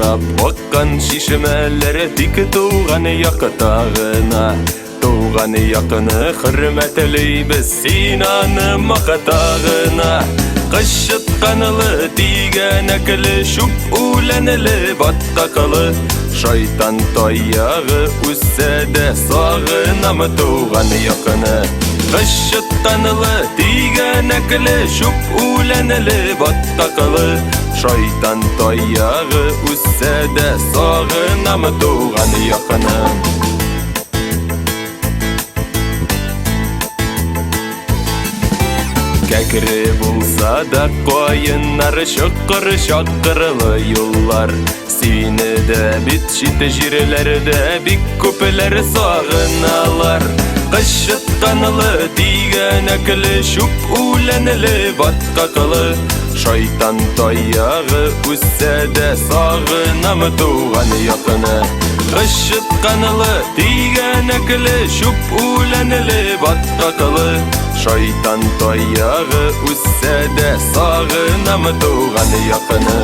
Сынап баққан шишімәлері тик туған яқтағына. Туған яқыны хөрмәтлейбез синаны мақтағына. Қышытқанылы тиген әкілі шүп үләнілі баттақылы. Шайтан таяғы үссәді сағынамы туған яқыны. Қышытқанылы тиген әкілі шүп үләнілі баттақылы. Шайтан таяғы үссәді сағынамы туған яқыны. Кәкірі болса да қойынар шаққыр-шаққырлы юллар. Сені де бит шеті жерлерді бик көпілер сағыналар. Қышытқанылы тиген әкілі шүп үләнілі батқақылы. Шайтан таяғы үссәді сағынамы туған яқыны. Қышытқанылы тиген әкілі шүп үләнілі батқақылы. Шайтан таяғы үссәді сағынамы туған яқыны.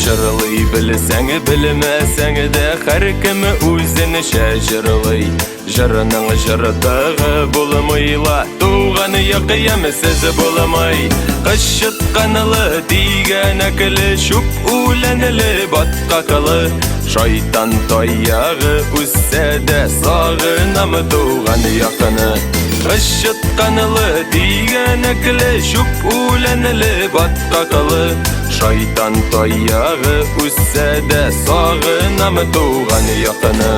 Жырлый білсәң білмәсәң де һәр кім өзінше жырлый. Жырының жыртығы болмайла, туған яқиямсыз болмай. Қышытқанылы тиген әкілі шүп үләнілі батқақылы. Шайтан таяғы үссәді сағынамы туған яқыны. Қышытқанылы тиген әкілі шүп үләнілі батқақылы. Шайтан таяғы үссәді сағынамы туған яқыны.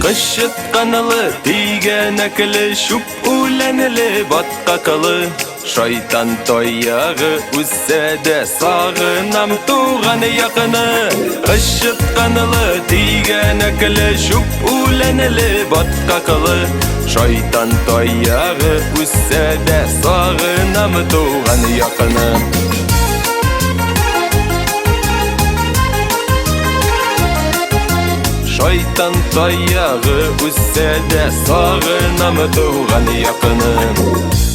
Қышытқанылы тиген әкілі шүп үләнілі батқақылы. Шайтан таяғы үссәді сағынам туған яқыны. Қышытқанылы тиген әкілі шүп үләнілі батқақылы. Шайтан таяғы үссәді сағынам туған яқыны. Шайтан таяғы үссәді сағынамы туған яқыны.